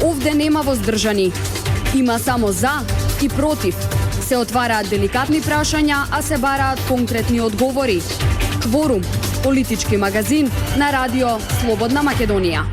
Овде нема воздржани. Има само за и против. Се отвараат деликатни прашања, а се бараат конкретни одговори. Кворум, политички магазин на радио Слободна Македонија.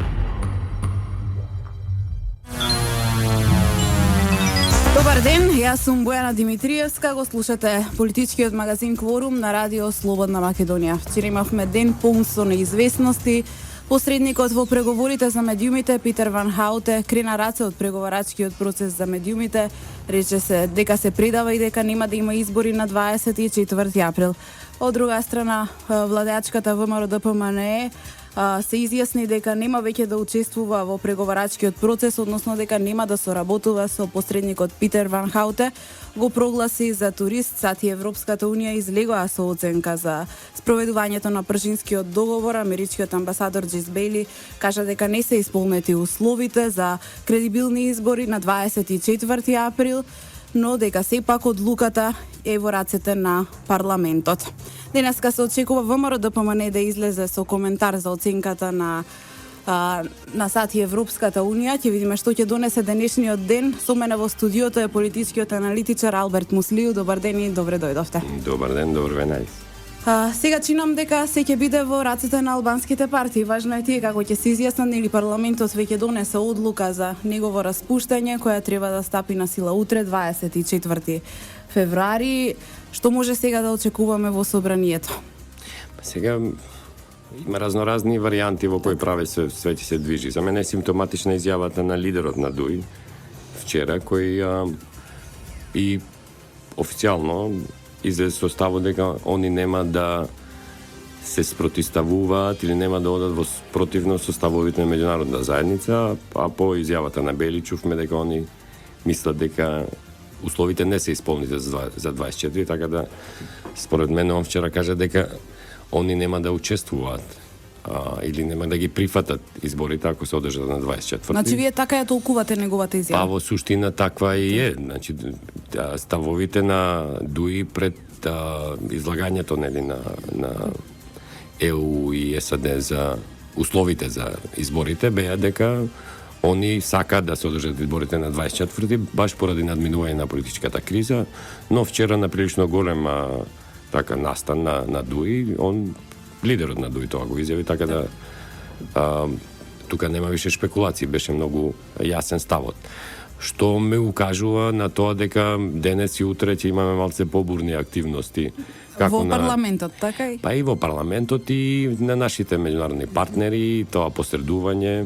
Добар ден, јас сум Бојана Димитриевска, го слушате политичкиот магазин Кворум на радио Слободна Македонија. Вчера имавме ден полн со неизвестности. Посредникот во преговорите за медиумите Питер Ван Хауте крена раце од преговарачкиот процес за медиумите. Рече се дека се предава и дека нема да има избори на 24 април. Од друга страна, владеачката ВМРО ДПМНЕ се изјасни дека нема веќе да учествува во преговарачкиот процес, односно дека нема да соработува со посредникот Питер Ван Хауте. Го прогласи за турист, САД и Европската Унија излегоа со оценка за спроведувањето на пржинскиот договор. Америчкиот амбасадор Джис Бейли кажа дека не се исполнети условите за кредибилни избори на 24 април, но дека сепак одлуката е во рацете на парламентот. Денеска се очекува ВМРО ДПМНЕ да излезе со коментар за оценката на САД и Европската Унија. Ќе видиме што ќе донесе денешниот ден. Со мене во студиото е политичкиот аналитичар Алберт Муслију. Добар ден и добре дојдовте. Добар ден, добро ве. Сега чинам дека се ќе биде во рацете на албанските партии. Важно е тие како ќе се изјаснат или парламентот веќе донесе одлука за негово распуштање, која треба да стапи на сила утре, 24 февруари. Што може сега да очекуваме во собранието? Сега има разноразни варијанти во кои праве све се движи. За мене е симптоматична изјавата на лидерот на ДУИ вчера, кој и официјално излезе со ставот дека они нема да се спротивставуваат или нема да одат во противно со ставовите на меѓународна заедница, а по изјавата на Бели чувме дека они мислат дека условите не се исполните за 24, така да според мене он вчера кажа дека они нема да учествуваат или нема да ги прифатат изборите ако се одржат на 24. Значи вие така ја толкувате неговата изјава? Па во суштина таква и е. Значи ставовите на ДУИ пред излагањето нели на ЕУ и САД за условите за изборите беа дека они сакаат да се одржат изборите на 24 баш поради надминување на политичката криза, но вчера на прилично голема така настан на ДУИ, он лидерот на ДУИ тоа го изјави, така да тука нема више шпекулации, беше многу јасен ставот. Што ме укажува на тоа дека денес и утре ќе имаме малце побурни активности. Во парламентот, така и? Па и во парламентот и на нашите меѓународни партнери, тоа посредување.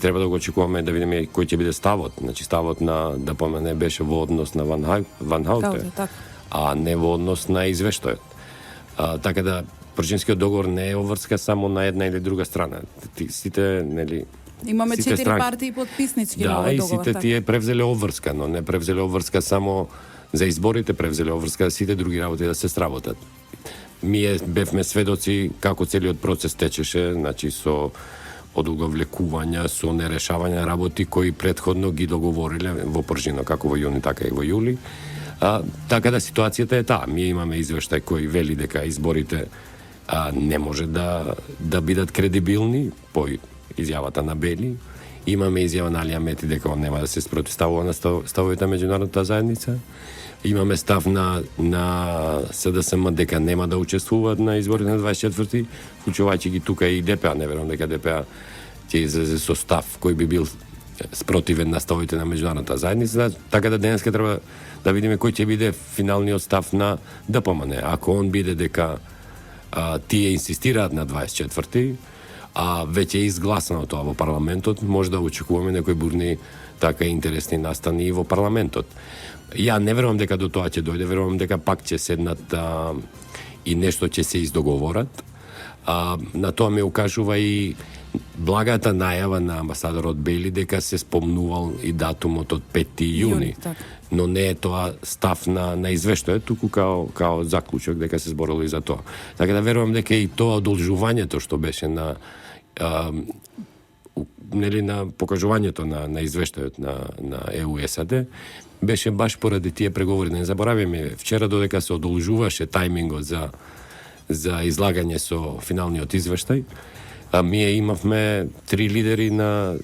Треба да го очекуваме да видиме кој ќе биде ставот. Значи ставот на ДПМНЕ беше во однос на Ван Хауте, а не во однос на извештајот. Така да пржинскиот договор не е обврска само на една или друга страна. Сите, нели, имаме 4 партии подписнички на договор. овој Да, и договор. сите тие превзеле обврска, но не превзеле обврска само за изборите, превзеле обврска да сите други работи да се сработат. Ние бевме сведоци како целиот процес течеше, значи со одуговлекувања, со нерешавање работи кои претходно ги договориле во пржино, како во јуни, така и во јули. Така да ситуацијата е таа. Ние имаме извештај кој вели дека изборите не може да бидат кредибилни по изјавата на Бели. Имаме изјава на Али Амети дека он нема да се спротивставува на ставовите на меѓународната заедница. Имаме став на СДСМ дека нема да учествуваат на изборите на 24-ти, вклучувајќи ги тука и ДПА. Не верувам дека ДПА ќе излезе со став кој би бил спротивен на ставовите на меѓународната заедница. Така да денеска треба да видиме кој ќе биде финалниот став на ДПМНЕ. Ако он биде дека тие инсистираат на 24-ти, а веќе е изгласано тоа во парламентот, може да очекуваме некои бурни така интересни настани и во парламентот. Ја не верувам дека до тоа ќе дојде, верувам дека пак ќе седнат и нешто ќе се издоговорат. На тоа ме укажува и благата најава на амбасадорот Бейли дека се спомнувал и датумот од 5 јуни. Но не е тоа став на извештајот, туку као заклучок дека се зборало и за тоа. Така да верувам дека и тоа одолжувањето што беше на покажувањето на извештајот на ЕУ и САД беше баш поради тие преговори. Не забораваме, вчера додека се одолжуваше тајмингот за излагање со финалниот извештај, ние имавме 3 лидери на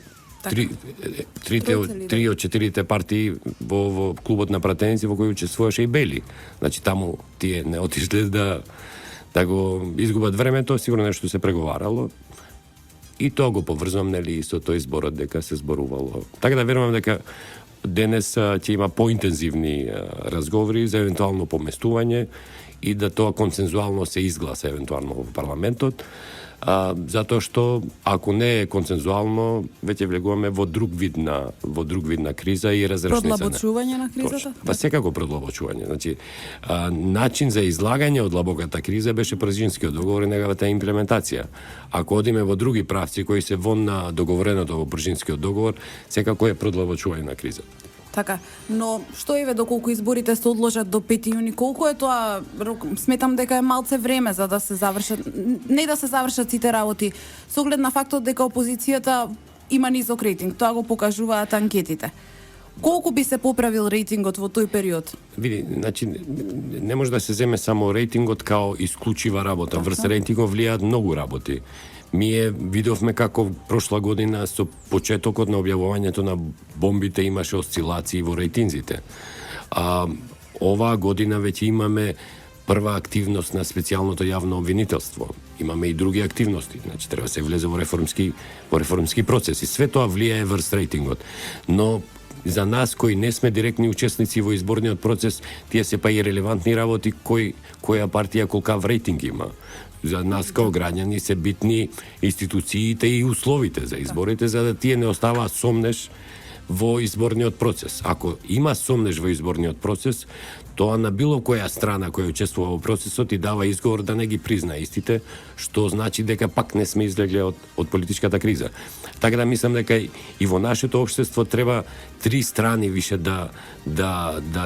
три од четирите партии во клубот на пратеници во кој учествуваше и Бели. Значи таму тие не отишле да го изгубат времето, сигурно нешто се преговарало. И тоа го поврзувам нели со тој зборот дека се зборувало. Така да верувам дека денес ќе има поинтензивни разговори за евентуално поместување и да тоа консензуално се изгласа евентуално во парламентот. Затоа што ако не е консензуално, веќе влегуваме во друг вид на криза и разрешница. Продлабочување на кризата? Па секако продлабочување. Значи, начин за излагање од длабоката криза беше Пржинскиот договор и неговата имплементација. Ако одиме во други правци кои се вон на договореното во Пржинскиот договор, секако е продлабочување на кризата. Така, но што еве доколку изборите се одложат до 5 јуни, колку е тоа? Сметам дека е малце време за да се завршат, не да се завршат сите работи, со оглед на фактот дека опозицијата има низок рейтинг, тоа го покажуваат анкетите. Колку би се поправил рейтингот во тој период? Види, значи не може да се земе само рейтингот као исклучива работа. Врз рейтингот влијаат многу работи. Ние видовме како прошла година со почетокот на објавувањето на бомбите имаше осцилации во рейтинзите. Оваа година веќе имаме прва активност на специјалното јавно обвинителство. Имаме и други активности, значи треба се влезе во реформски процеси. Све тоа влијае врз рейтингот. Но за нас кои не сме директни учесници во изборниот процес, тие се па и релевантни работи која партија колкав рейтинг има. За нас као граѓани се битни институциите и условите за изборите, за да тие не оставаат сомнеш во изборниот процес. Ако има сомнеш во изборниот процес, тоа на било која страна која учествува во процесот и дава изговор да не ги призна истите, што значи дека пак не сме излегле од политичката криза. Така да мислам дека и во нашето општество треба три страни више да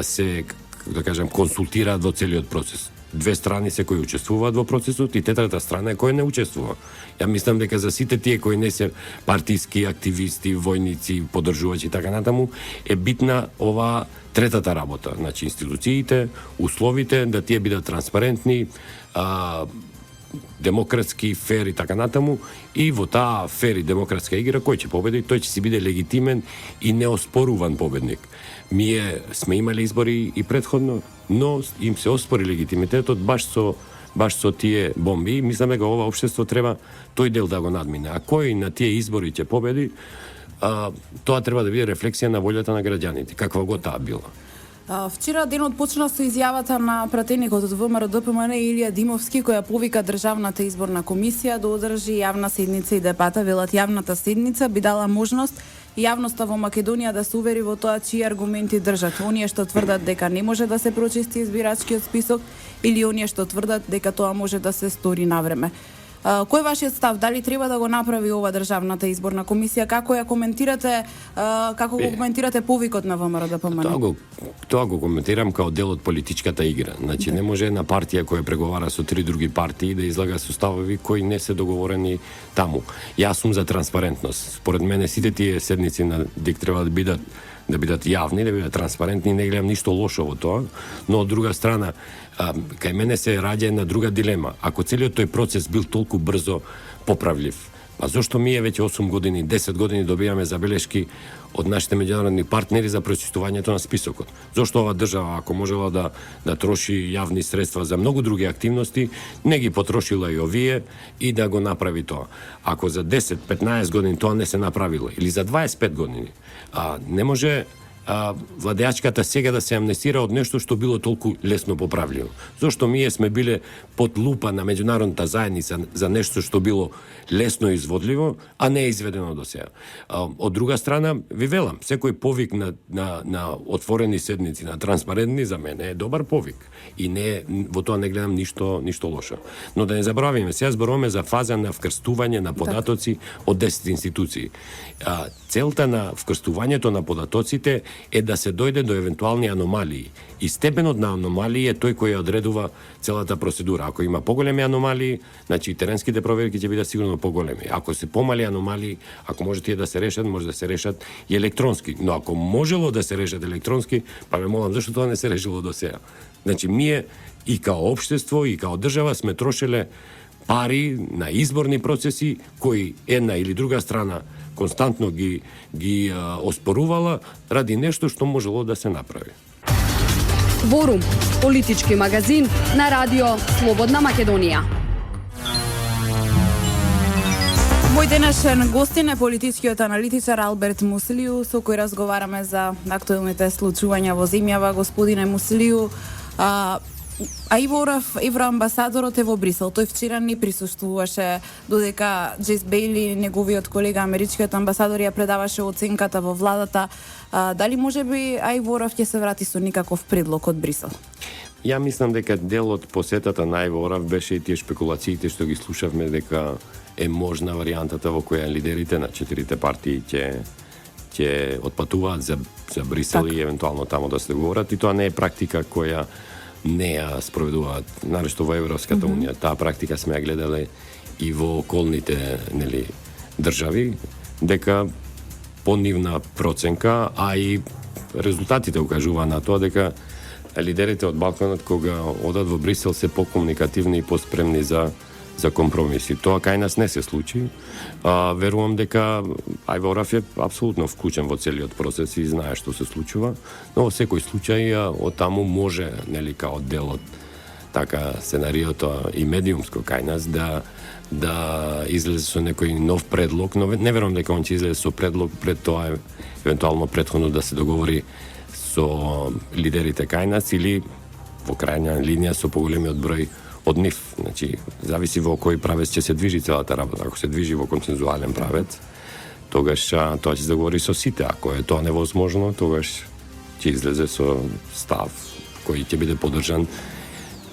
се, да кажам, консултираат во целиот процес. Две страни се кои учествуваат во процесот и третата страна е која не учествува. Ја мислам дека за сите тие кои не се партиски активисти, војници, поддржувачи и така натаму, е битна ова третата работа. Значи институциите, условите да тие бидат транспарентни, демократски, фер и така натаму, и во таа фер и демократска игра кој ќе победи, тој ќе си биде легитимен и неоспоруван победник. Ние сме имали избори и предходно, но им се оспори легитимитетот баш со тие бомби. Мислам дека ова општество треба тој дел да го надмине. А кој на тие избори ќе победи, тоа треба да биде рефлексија на волјата на граѓаните, каква го таа била. Вчера денот почна со изјавата на пратеникот од ВМРО-ДПМН Илија Димовски, која повика Државната изборна комисија да одржи јавна седница и дебата. Велат јавната седница би дала можност јавноста во Македонија да се увери во тоа чии аргументи држат. Оние што тврдат дека не може да се прочисти избирачкиот список или оние што тврдат дека тоа може да се стори навреме. Кој е вашиот став? Дали треба да го направи ова Државната изборна комисија? Како ја коментирате, како го коментирате повикот на ВМРО-ДПМН? Тоа го коментирам као дел од политичката игра. Значи не може една партија која преговара со три други партии да излага со ставови кои не се договорени таму. Јас сум за транспарентност. Според мене сите тие седници на ДИК треба да бидат јавни, да бидат транспарентни, не гледам ништо лошо во тоа, но од друга страна, кај мене се раѓа една друга дилема. Ако целиот тој процес бил толку брзо поправлив, па зошто ние веќе 8 години, 10 години добиваме забелешки од нашите меѓународни партнери за прочистувањето на списокот? Зошто ова држава, ако можела да троши јавни средства за многу други активности, не ги потрошила и овие и да го направи тоа? Ако за 10-15 години тоа не се направило, или за 25 години, не може владеачката сега да се амнестира од нешто што било толку лесно поправливо. Зошто ние сме биле под лупа на меѓународната заедница за нешто што било лесно изводливо, а не е изведено до сега. Од друга страна, ви велам, секој повик на отворени седници, на транспарентни, за мене е добар повик. И во тоа не гледам ништо лошо. Но да не забравиме, сега зборуваме за фаза на вкрстување на податоци од 10 институции. Целта на вкрстувањето на податоците е да се дојде до евентуални аномалии. И степенот на аномалии е тој кој одредува целата процедура. Ако има поголеми аномалии, значи теренските проверки ќе бидат сигурно поголеми. Ако се помали аномалии, ако може тие да се решат, може да се решат и електронски. Но ако можело да се решат електронски, па ме молам, зашто тоа не се решило до сега? Значи, ние и као општество, и као држава сме трошеле пари на изборни процеси кои една или друга страна константно ги оспорувала ради нешто што можело да се направи. Кворум, политички магазин на радио Слободна Македонија. Мој денешен гостин е политичкиот аналитичар Алберт Муслију, со кој разговараме за актуелните случувања во земјава. Господине Муслију, Аиво Орав, евроамбасадорот е во Брисел. Тој вчера не присуствуваше, додека Джейс Бейли, неговиот колега америчкиот амбасадор, ја предаваше оценката во владата. Дали може би Аиво Орав ќе се врати со никаков предлог од Брисел? Ја мислам дека дел од посетата на Аиво Орав беше и тие шпекулациите што ги слушавме дека е можна варијантата во која лидерите на 4 партии ќе отпатуваат за Брисел и евентуално тамо да се договорат, и тоа не е практика која не ја спроведуваат нарешто во Европската унија. Таа практика сме ја гледале и во околните држави, дека по нивна проценка, а и резултатите укажува на тоа дека лидерите од Балканот кога одат во Брисел се покомуникативни и поспремни за компромиси. Тоа кај нас не се случи. Верувам дека Аиво Орав е апсолутно вклучен во целиот процес и знае што се случува, но во секој случај од таму може, нели, као дел од така сценариото и медиумско кај нас да излезе со некој нов предлог, но не верувам дека он ќе излезе со предлог пред тоа евентуално претходно да се договори со лидерите кај нас или во крајна линија со поголемиот број од нив. Значи, зависи во кој правец ќе се движи целата работа. Ако се движи во консензуален правец, тогаш тоа ќе се договори со сите. Ако е тоа невозможно, тогаш ќе излезе со став кој ќе биде поддржан.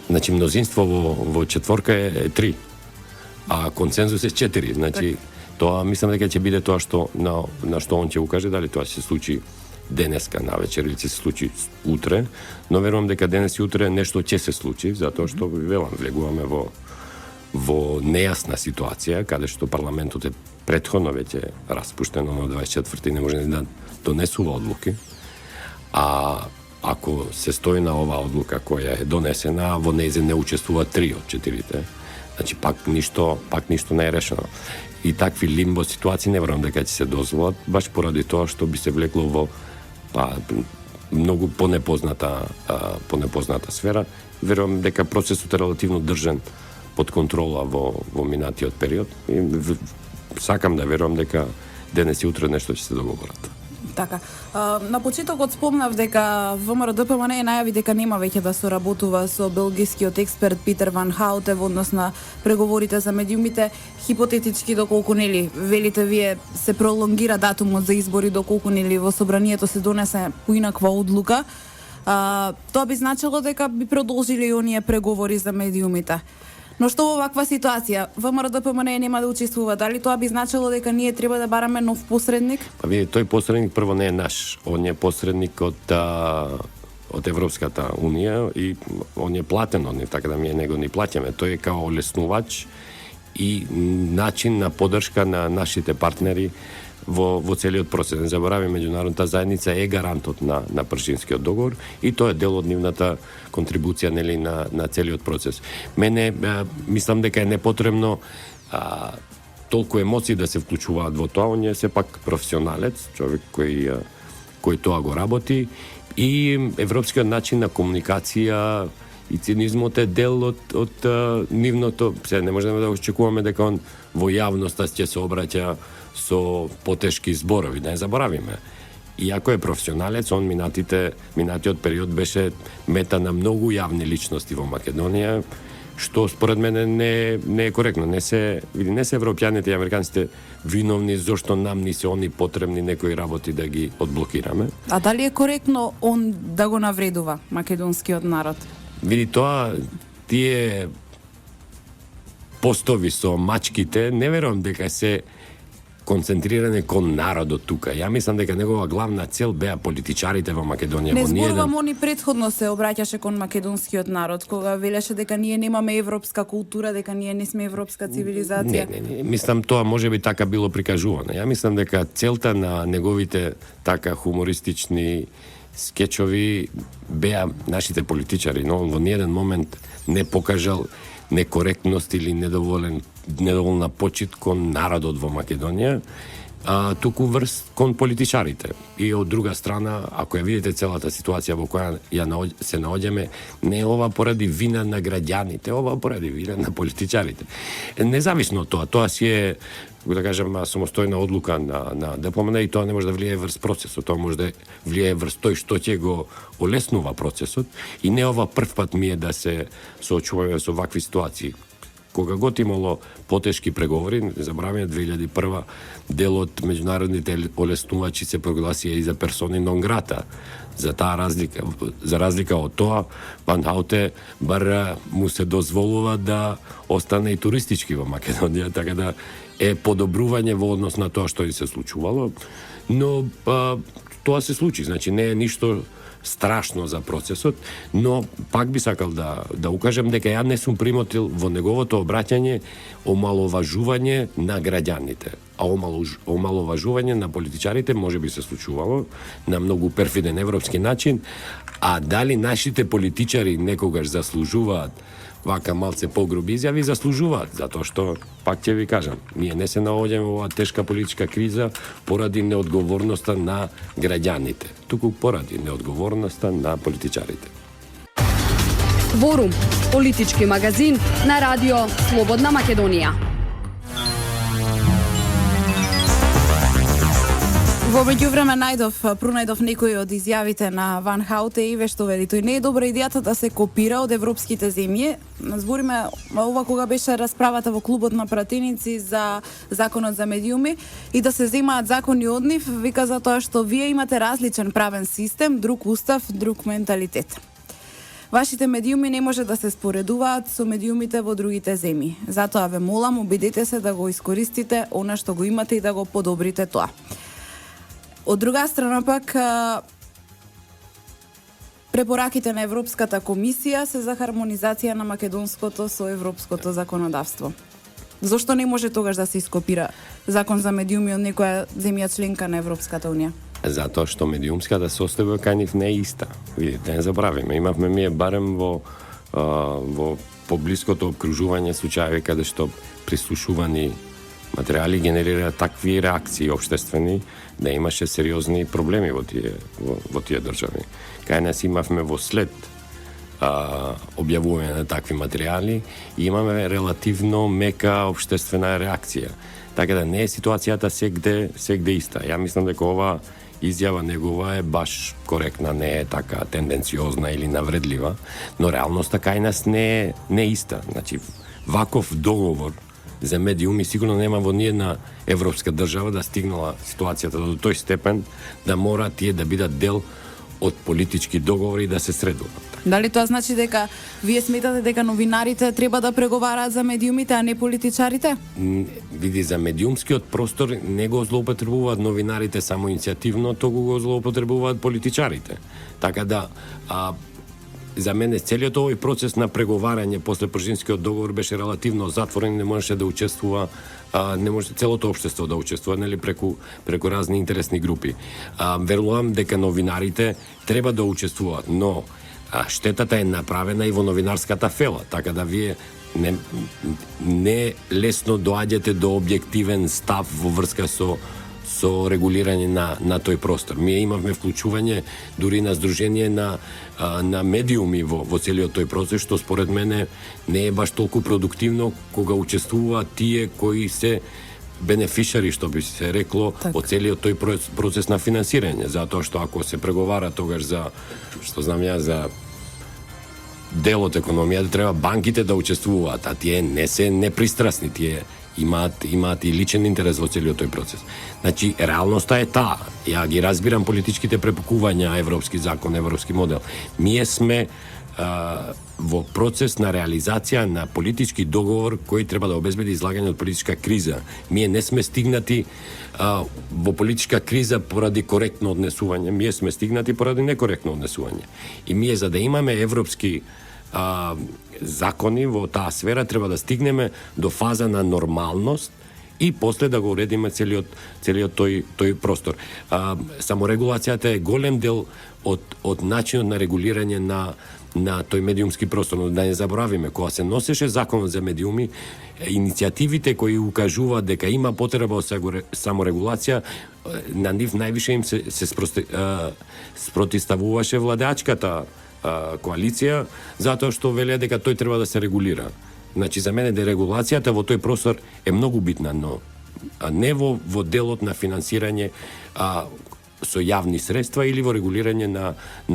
Значи, мнозинство во четворка е 3, а консензус е 4. Значи, тоа мислам дека ќе биде тоа што на што он ќе укаже, дали тоа ќе се случи денеска навечер или ќе се случи утре, но верувам дека денес и утре нешто ќе се случи, затоа што велам, влегуваме во нејасна ситуација, каде што парламентот е претходно веќе распуштено на 24 не може да донесува одлуки. А ако се стои на оваа одлука која е донесена, во нејзе не учествуваат 3 од 4-те, значи пак ништо не е решено. И такви лимбо ситуации не верувам дека ќе се дозволат, баш поради тоа што би се влекло во многу понепозната сфера. Верувам дека процесот е релативно држан под контрола во минатиот период и сакам да верувам дека денес и утре нешто ќе се договорат. Така. На почетокот спомнав дека ВМРО-ДПМН најави дека нема веќе да соработува со белгискиот експерт Питер Ван Хаутте во однос на преговорите за медиумите. Хипотетички, доколку нели велите вие се пролонгира датумот за избори, доколку нели во собранието се донесе поинаква одлука, тоа би значило дека би продолжили и оние преговори за медиумите. Но што во ваква ситуација ВМРО-ДПМН нема да учествува? Дали тоа би значило дека ние треба да бараме нов посредник? Па види, тој посредник прво не е наш. Он е посредник од Европската унија и он е платен од нив, така да ние него ни плаќаме. Тој е као олеснувач и начин на поддршка на нашите партнери во целиот процес. Не заборави, меѓународната заедница е гарантот на Пршинскиот договор и тоа е дел од нивната контрибуција, нели, на целиот процес. Мене мислам дека е непотребно толку емоции да се вклучуваат во тоа. Он е сепак професионалец, човек кој тоа го работи и европскиот начин на комуникација и цинизмот е дел од нивното. Се не можеме да очекуваме дека он во јавноста ќе се обраќа со потешки зборови, да не заборавиме. Иако е професионалец, он минатиот период беше мета на многу јавни личности во Македонија, што според мене не е коректно. Не се европјаните и американците виновни зошто нам ни се они потребни некои работи да ги одблокираме. А дали е коректно он да го навредува македонскиот народ? Види, тоа, тие постови со мачките, не верувам дека се концентриране кон народот тука. Ја мислам дека негова главна цел беа политичарите во Македонија. Не зборувам, они претходно се обраќаше кон македонскиот народ, кога велеше дека ние немаме европска култура, дека ние не сме европска цивилизација. Не. Мислам, тоа може би така било прикажувано. Ја мислам дека целта на неговите така хумористични скечови беа нашите политичари, но во ниеден момент не покажал некоректност или недоволна почит кон народот во Македонија. туку врз кон политичарите. И од друга страна, ако ја видите целата ситуација во која се наоѓаме, не е ова поради вина на граѓаните, ова поради вина на политичарите. Независно од тоа си е, да кажем, самостојна одлука на ДПМН и тоа не може да влијае врз процесот, тоа може да влијае врз тој што ќе го олеснува процесот и не ова прв пат ми е да се соочуваме со вакви ситуации. Кога год имало потешки преговори, не забравяме 2001 дел од меѓународните олеснувачи се прогласија и за персони нон грата. За разлика од тоа, Ван Хауте бар му се дозволува да остане и туристички во Македонија, така да е подобрување во однос на тоа што и се случувало, но тоа се случи, значи не е ништо страшно за процесот, но пак би сакал да укажем дека ја не сум примотил во неговото обраќање омаловажување на граѓаните, а омаловажување на политичарите може би се случувало на многу перфиден европски начин, а дали нашите политичари некогаш заслужуваат вака малце погруби изјави, заслужуваат, затоа што, пак ќе ви кажам, ние не се наоѓаме во оваа тешка политичка криза поради неодговорноста на граѓаните, туку поради неодговорноста на политичарите. Кворум, политички магазин на радио Слободна Македонија. Во меѓувреме пронајдов некои од изјавите на Ван Хауте и ве што вели тој не е добра идејата да се копира од европските земји. Збориме ова кога беше расправата во клубот на пратеници за законот за медиуми и да се земаат закони од нив, вика за тоа што вие имате различен правен систем, друг устав, друг менталитет. Вашите медиуми не може да се споредуваат со медиумите во другите земји. Затоа ве молам, обидете се да го искористите она што го имате и да го подобрите тоа. Од друга страна пак, препораките на Европската комисија се за хармонизација на македонското со европското законодавство. Зошто не може тогаш да се ископира закон за медиуми од некоја земја членка на Европската унија? Затоа што медиумската состојба кај нив не е иста. Видите, не забравиме, имавме ние барем во поблиското обкружување случаи каде што прислушувани материјали генерира такви реакции општествени да имаше сериозни проблеми во тие држави. Кај нас имавме во след објавување на такви материјали и имаме релативно мека општествена реакција. Така да не е ситуацијата сегде иста. Ја мислам дека ова изјава негова е баш коректна, не е така тенденциозна или навредлива, но реалноста кај нас не е иста. Значи, ваков договор за медиуми сигурно нема во ниедна европска држава да стигнала ситуацијата до тој степен да мора тие да бидат дел од политички договори и да се средуваат. Дали тоа значи дека вие сметате дека новинарите треба да преговараат за медиумите, а не политичарите? Види, за медиумскиот простор не го злоупотребуваат новинарите само иницијативно, туку го злоупотребуваат политичарите. Така да, за мене целиот овој процес на преговарање после Пржинскиот договор беше релативно затворен, не можеше да учествува, не може целото општество да учествува, нели, преку разни интересни групи. Верувам дека новинарите треба да учествуваат, но штетата е направена и во новинарската фела, така да вие не лесно доаѓате до објективен став во врска со регулирање на тој простор. Ние имавме вклучување дури на здружение на медиуми во целиот тој процес, што според мене не е баш толку продуктивно кога учествуваат тие кои се бенефишари, што би се рекло, од целиот тој процес на финансирање, затоа што ако се преговара тогаш за, што знам ја, за дел од економијата, треба банките да учествуваат, а тие не се непристрасни, тие имаат и личен интерес во целиот тој процес. Значи, реалноста е таа. Ја ги разбирам политичките препукувања, европски закон, европски модел. Ние сме во процес на реализација на политички договор кој треба да обезбеди излагање од политичка криза. Ние не сме стигнати во политичка криза поради коректно однесување. Ние сме стигнати поради некоректно однесување. И ние, за да имаме европски закони во таа сфера, треба да стигнеме до фаза на нормалност и после да го уредиме целиот тој простор. Саморегулацијата е голем дел од начинот на регулирање на тој медиумски простор. Но да не заборавиме, кога се носеше законот за медиуми, иницијативите кои укажуваат дека има потреба од саморегулација, на нив највише им се спротивставуваше владеачката коалиција, затоа што велеа дека тој треба да се регулира. Значи, за мене дерегулацијата во тој простор е многу битна, но не во делот на финансирање со јавни средства или во регулирање на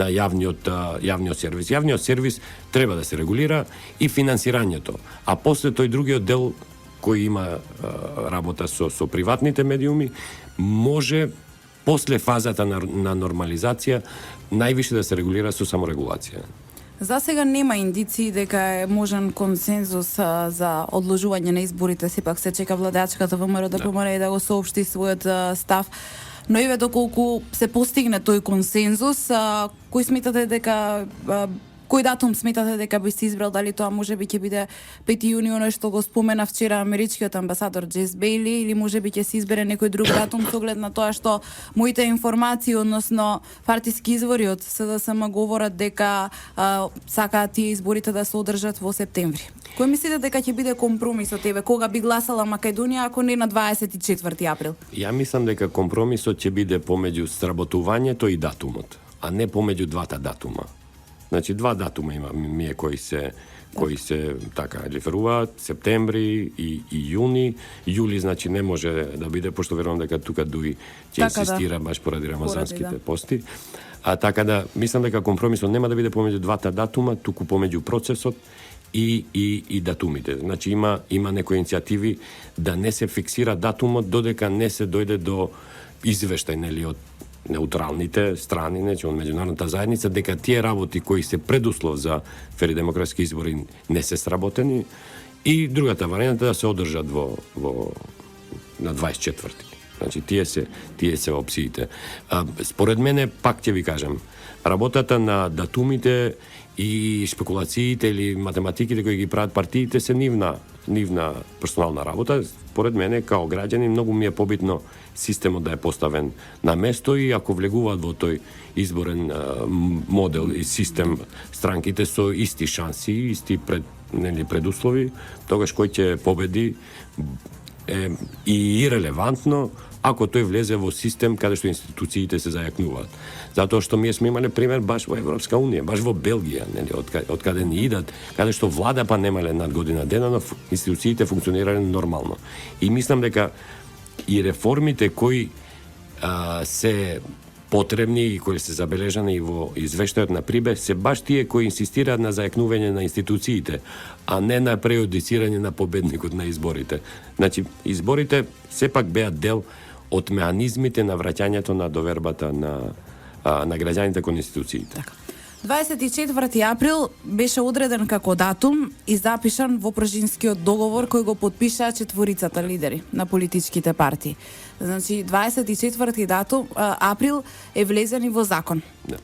јавниот сервис. Јавниот сервис треба да се регулира и финансирањето. А после тој другиот дел кој има работа со приватните медиуми, може после фазата на нормализација највише да се регулира со саморегулација. За сега нема индиции дека е можен консензус за одложување на изборите, сепак се чека владеачката ВМРО да помара и да го соопшти својот став. Но еве доколку се постигне тој консензус, кој датум сметате дека би се избрал, дали тоа можеби ќе биде 5 јуни, оној што го спомена вчера америчкиот амбасадор Джес Бейли, или можеби ќе се избере некој друг датум со оглед на тоа што моите информации, односно партиски извори од СДСМ говорат дека сакаат тие изборите да се одржат во септември. Кој мислите дека ќе биде компромисот, еве, кога би гласала Македонија ако не на 24 април? Ја мислам дека компромисот ќе биде помеѓу сработувањето и датумот, а не помеѓу двата датума. Значи, два датума има кои се така реферуваат, септември и јуни. Јули, значи, не може да биде, пошто верувам дека тука Дуи ќе инсистира баш поради рамазанските пости. А така да, мислам дека компромисот нема да биде помеѓу двата датума, туку помеѓу процесот и датумите. Значи, има некои иницијативи да не се фиксира датумот додека не се дојде до извештај, нели, од неутралните страни, значи од меѓународната заедница, дека тие работи кои се предуслов за фери демократски избори не се сработени, и другата варијанта да се одржат на 24-ти. Значи, тие се опциите. Според мене, пак ќе ви кажам, работата на датумите и спекулациите или математиките кои ги прават партиите се нивна персонална работа. Според мене, као граѓани, многу ми е побитно системот да е поставен на место, и ако влегуваат во тој изборен модел и систем странките со исти шанси, исти предуслови, тогаш кој ќе победи е и ирелевантно ако тој влезе во систем каде што институциите се зајакнуваат. Затоа што ние сме имале пример баш во Европска Унија, баш во Белгија, нели, од каде ни идат, каде што влада па немале над година дена, но институциите функционирале нормално. И мислам дека и реформите кои се потребни и кои се забележани во извештајот на Прибе, се баш тие кои инсистираат на зајакнување на институциите, а не на преодицирање на победникот на изборите. Значи, изборите сепак беа дел од механизмите на враќањето на довербата на граѓаните кон институциите. Така. 24 април беше одреден како датум и запишан во Пржинскиот договор кој го подпишаа четворицата лидери на политичките партии. Значи, 24 април е влезен и во закон. Да.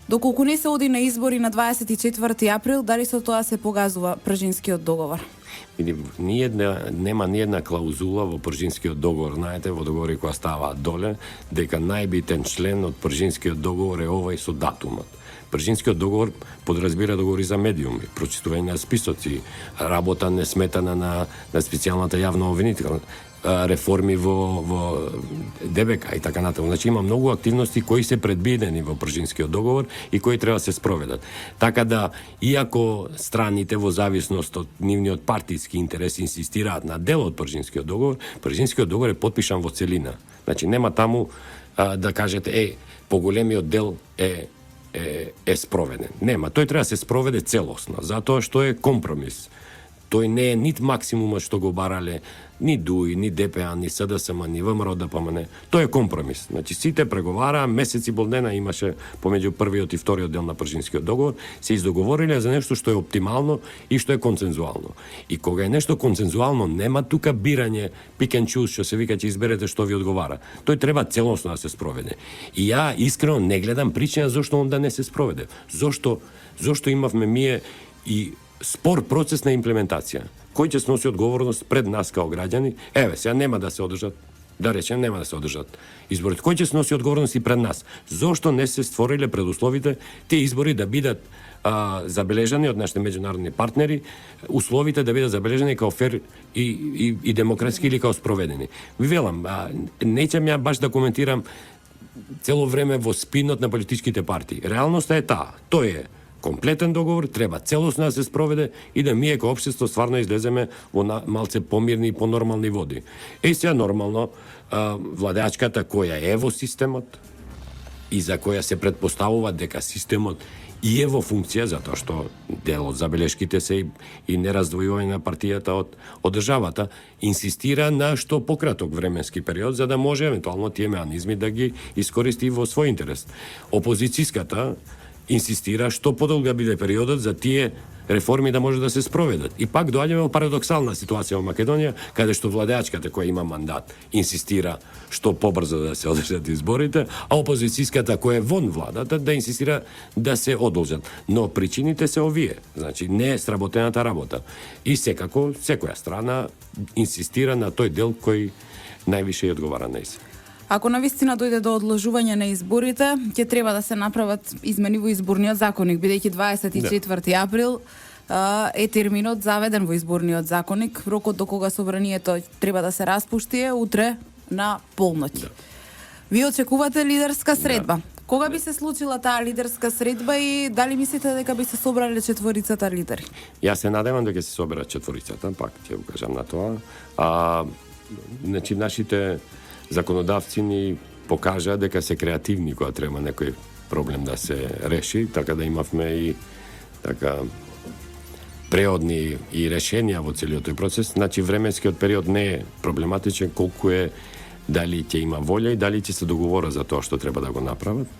Доколку не се оди на избори на 24 април, дали со тоа се погазува Пржинскиот договор? Нема ниедна клаузула во Пржинскиот договор, знаете, во договори која ставаат доле, дека најбитен член од Пржинскиот договор е овој со датумот. Пржинскиот договор подразбира договори за медиуми, прочитување на списоци, работа несметана на специјалната јавна обвинителна, реформи во ДБК и така натаму. Значи, има многу активности кои се предвидени во Пржинскиот договор и кои треба да се спроведат. Така да, иако страните во зависност од нивниот партиски интерес инсистираат на дел од Пржинскиот договор е подпишан во целина. Значи, нема таму да кажете, поголемиот дел е спроведен. Нема, тој треба да се спроведе целосно, затоа што е компромис. Тој не е нит максимумот што го барале ни ДУИ, ни ДПА, ни СДСМ, ни ВМРО ДПМН. Тој е компромис. Значи, сите преговараа, месеци болдена имаше помеѓу првиот и вториот дел на Пржинскиот договор, се издоговориле за нешто што е оптимално и што е консензуално. И кога е нешто консензуално, нема тука бирање pick and choose, што се вика ќе изберете што ви одговара. Тој треба целосно да се спроведе. И ја искрено не гледам причина зошто он да не се спроведе. Зошто имавме ние и спор процес на имплементација. Кој ќе сноси одговорност пред нас као граѓани? Еве, сега нема да се одржат, да речем, нема да се одржат изборите. Кој ќе сноси одговорност и пред нас? Зошто не се створиле предусловите тие избори да бидат забележани од нашите меѓународни партнери, условите да бидат забележани као фер и демократски или као спроведени? Ви велам, неќам ја баш да коментирам цело време во спинот на политичките партии. Реалноста е таа. Тој е комплетен договор, треба целосно да се спроведе и да ние како општество стварно излеземе во малце помирни и понормални води. Сега нормално владеачката која е во системот и за која се предпоставува дека системот и е во функција, затоа што дел од забелешките се и нераздвојување на партијата од државата, инсистира на што пократок временски период, за да може евентуално тие меанизми да ги искористи во свој интерес. Опозицијската инсистира што подолг да биде периодот за тие реформи да може да се спроведат. И пак доаѓаме во парадоксална ситуација во Македонија, каде што владеачката која има мандат инсистира што побрзо да се одржат изборите, а опозицијската која е вон владата да инсистира да се одолжат. Но причините се овие, значи не е сработената работа. И секако секоја страна инсистира на тој дел кој највише ја одговара на нејзе. Ако навистина дојде до одложување на изборите, ќе треба да се направат измени во изборниот законник, бидејќи 24 април е терминот заведен во изборниот законник. Рокот до кога собранието треба да се распушти е утре на полноќ. Вие очекувате лидерска средба. Кога би се случила таа лидерска средба и дали мислите дека би се собрале четворицата лидери? Јас се надевам дека се соберат четворицата, пак ќе го кажам на тоа. Значи нашите законодавци ни покажа дека се креативни кога треба некој проблем да се реши, така да имавме и така преодни и решенија во целиот тој процес. Значи временскиот период не е проблематичен колку е дали ќе има волја и дали ќе се договора за тоа што треба да го направат.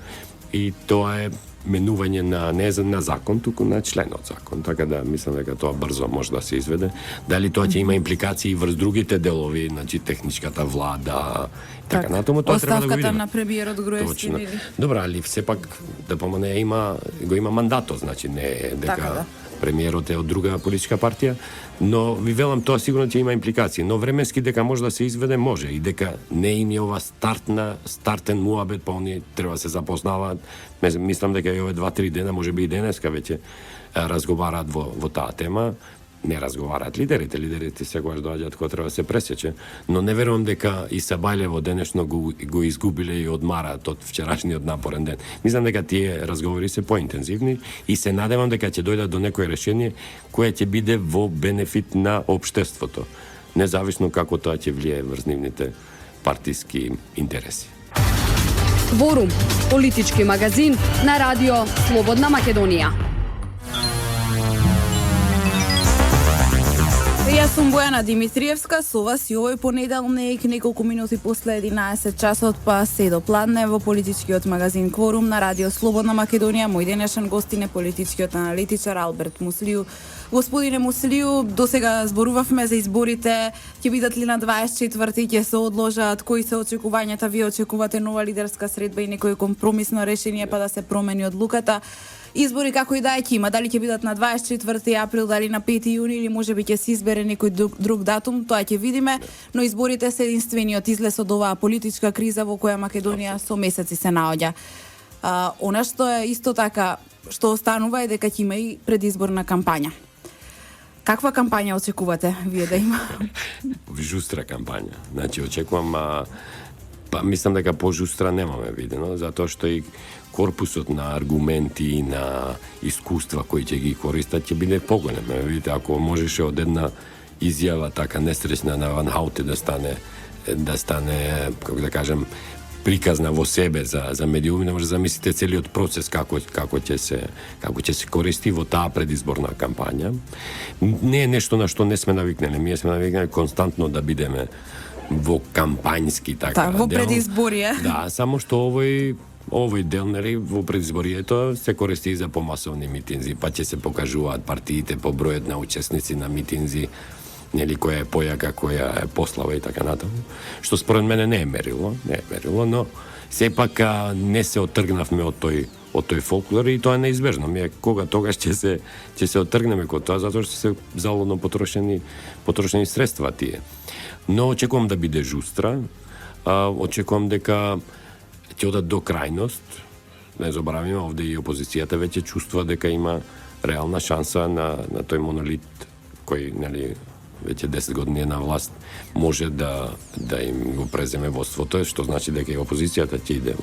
И тоа е менување на закон, туку на член од закон. Така да мислам дека тоа брзо може да се изведе. Дали тоа ќе има импликации врз другите делови, значи техничката влада, така натаму, тоа треба да го видиме. Оставката на премиерот Груевски или? Добра, али сепак да помне го има мандатот, значи не е дека така, да. Премиерот е од друга политичка партија, но ви велам тоа сигурно ќе има импликации, но временски дека може да се изведе, може, и дека не им е ова стартен муабет, па они треба да се запознаваат. Мислам дека и овие 2-3 дена, може би и денеска веќе разговараат во таа тема. Не разговараат лидерите секогаш доаѓаат кога треба да се пресече, но не верувам дека и Сабајлево денешно го изгубиле и одмараат од вчерашниот напорен ден. Мислам дека тие разговори се поинтензивни и се надевам дека ќе дојдат до некое решение кое ќе биде во бенефит на општеството, независно како тоа ќе влие врз нивните партиски интереси. Кворум, политички магазин на радио Слободна Македонија. Јас сум Бојана Димитриевска, со вас и овој понеделник, неколку минути после 11 часот па се допладне во политичкиот магазин Кворум на радио Слободна Македонија. Мој денешен гостин е политичкиот аналитичар Алберт Муслију. Господине Муслију, досега зборувавме за изборите, ќе бидат ли на 24-ти, ќе се одложат, кои се очекувањата, вие очекувате нова лидерска средба и некој компромисно решение па да се промени одлуката. Избори како и да ќе има, дали ќе бидат на 24 април, дали на 5 јуни или можеби ќе се избере некој друг датум, тоа ќе видиме, но изборите се единствениот излез од оваа политичка криза во која Македонија со месеци се наоѓа. Она што е исто така, што останува е дека ќе има и предизборна кампања. Каква кампања очекувате вие да има? Жустра кампања. Значи очекувам, па мислам дека пожустра немаме видено, затоа што и корпусот на аргументи и на искуства кои ќе ги користат ќе биде поголем. Видите, ако можеше од една изјава така несреќна на Ван Хаути да стане како да кажем приказна во себе за медиуми, не може да замислите целиот процес како ќе се користи во таа предизборна кампања. Не е нешто на што не сме навикнали. Ние сме навикнали константно да бидеме во кампањски така во предизборие. Да, само што овој дел, нели, во предизборието се користи и за помасовни митинзи, па ќе се покажуваат партиите по бројот на учесници на митинзи, нели, која е појака, која е послава и така натаму. Што според мене не е мерило, но сепак не се оттргнавме од од тој фолклор и тоа е неизбежно. Ние кога тогаш ќе се оттргнеме код тоа затоа што се залудно потрошени средства тие. Но очекувам да биде жустра, очекувам дека ќе одат до крајност. Не забораваме, овде и опозицијата веќе чувствува дека има реална шанса на тој монолит кој, нели, веќе 10 години е на власт, може да им го преземе водството, што значи дека и опозицијата ќе иде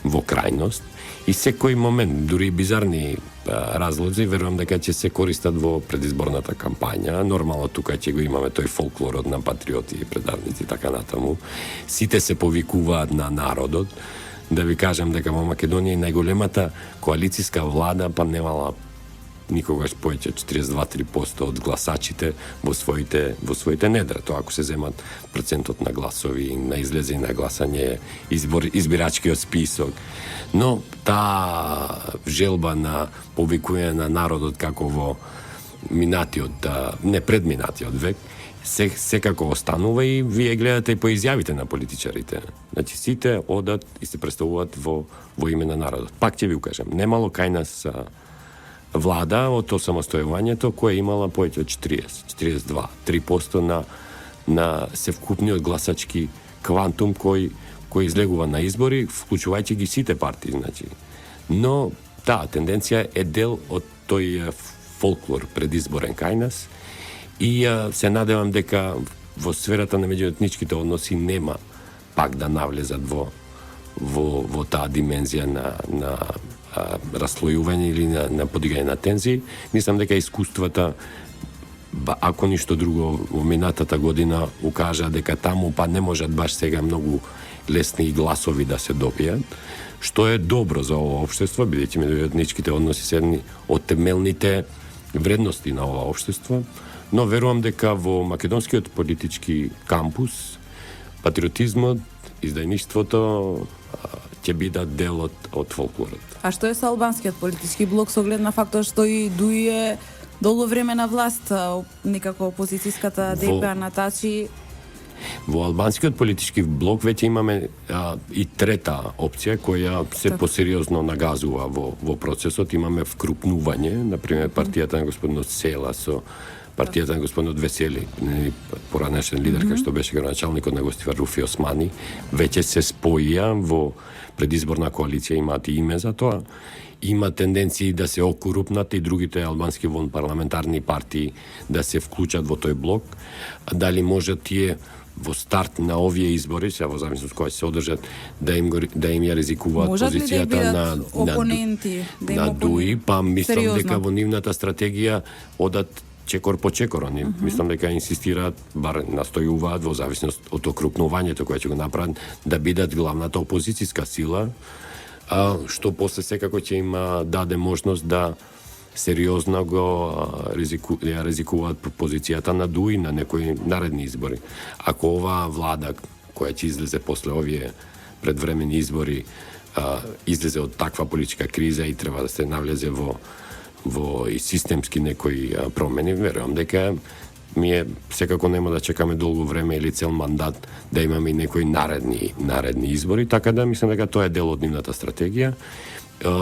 во крајност. И секој момент, дури и бизарни разлози, верувам дека ќе се користат во предизборната кампања. Нормално тука ќе го имаме тој фолклорот на патриоти и предавници, така натаму. Сите се повикуваат на народот. Да ви кажам дека во Македонија најголемата коалициска влада па немала никогаш повеќе 42-3% од гласачите во своите недра. Тоа ако се земат процентот на гласови, на излезе и на гласање, избирачкиот список. Но таа желба на повикување на народот како во минатиот, не предминатиот век, секако останува и вие гледате по изјавите на политичарите. Значи сите одат и се представуваат во име на народот. Пак ќе ви укажам, немало кај нас влада од самостојувањето која имала повеќе од 42-3% на севкупниот гласачки квантум кој излегува на избори, вклучувајќи ги сите партии, значи. Но таа тенденција е дел од тој фолклор предизборен кај нас и се надевам дека во сферата на меѓуетничките односи нема пак да навлезат во таа димензија на раслојување или на подигање на тензии. Мислам дека искуствата, ако ништо друго, во минатата година укажа дека таму па не можат баш сега многу лесни гласови да се добијат, што е добро за ова општество, бидејќи меѓуетничките односи се едни од темелните вредности на ова општество, но верувам дека во македонскиот политички кампус патриотизмот, издајништвото ќе бидат дел од фолклорот. А што е со албанскиот политички блок со оглед на фактот што и ДУИ е долго време на власт, некако опозицијската ДП на Тачи? Во албанскиот политички блок веќе имаме и трета опција која се посериозно нагазува во процесот. Имаме вкрупнување, например партијата на господинот Села со партијата на господинот Весели, поранешен лидер кој што беше градоначалникот на Гостивар Руфи Османи, веќе се споија во предизборна коалиција, имаат и име за тоа. Има тенденции да се окрупнат и другите албански парламентарни партии да се вклучат во тој блок. Дали може тие во старт на овие избори, сега во зависност кои се одржат, да им ја ризикуваат позицијата на ДУИ, па мислам дека во нивната стратегија одат чекор по чекор. Они мислам дека инсистираат, бар настојуваат во зависност од окрупнувањето кое ќе го направат, да бидат главната опозицијска сила, што после секако ќе има даде можност да сериозно ја ризикуваат позицијата на ДУИ на некои наредни избори. Ако оваа влада која ќе излезе после овие предвремени избори излезе од таква политичка криза и треба да се навлезе во и системски некои промени, верувам дека ние секако нема да чекаме долго време или цел мандат да имаме и некои наредни избори, така да мислам дека тоа е дел од нивната стратегија.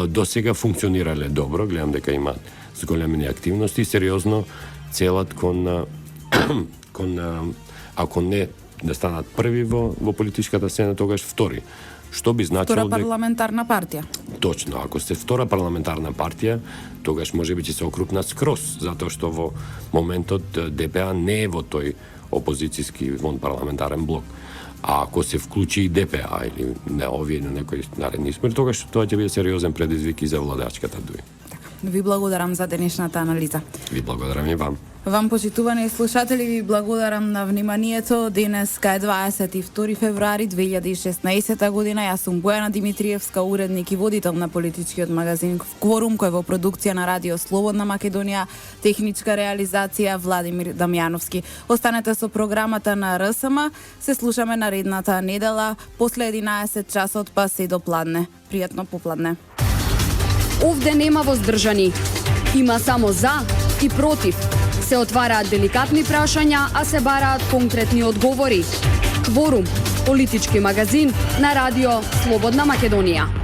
До сега функционирале добро, гледам дека имаат зголемени активности, сериозно целат кон ако не да станат први во политичката сцена, тогаш втори. Што би значило втора парламентарна партија. Точно, ако сте втора парламентарна партија, тогаш можеби ќе се окрупнат скроз, затоа што во моментот ДПА не е во тој опозицијски парламентарен блок. А ако се вклучи и ДПА или на овие на некои наредни избори, тогаш тоа ќе биде сериозен предизвик и за владачката ДУИ. Ви благодарам за денешната анализа. Ви благодарам и вам. Вам, почитувани слушатели, ви благодарам на вниманието. Денеска е 22 февруари 2016 година. Јас сум Бојана Димитриевска, уредник и водител на политичкиот магазин Кворум, кој е во продукција на Радио Слободна Македонија, техничка реализација Владимир Дамјановски. Останете со програмата на РСМ. Се слушаме наредната недела после 11 часот па се до пладне. Пријатно попладне. Овде нема воздржани. Има само за и против. Се отвараат деликатни прашања, а се бараат конкретни одговори. Кворум, политички магазин на Радио Слободна Македонија.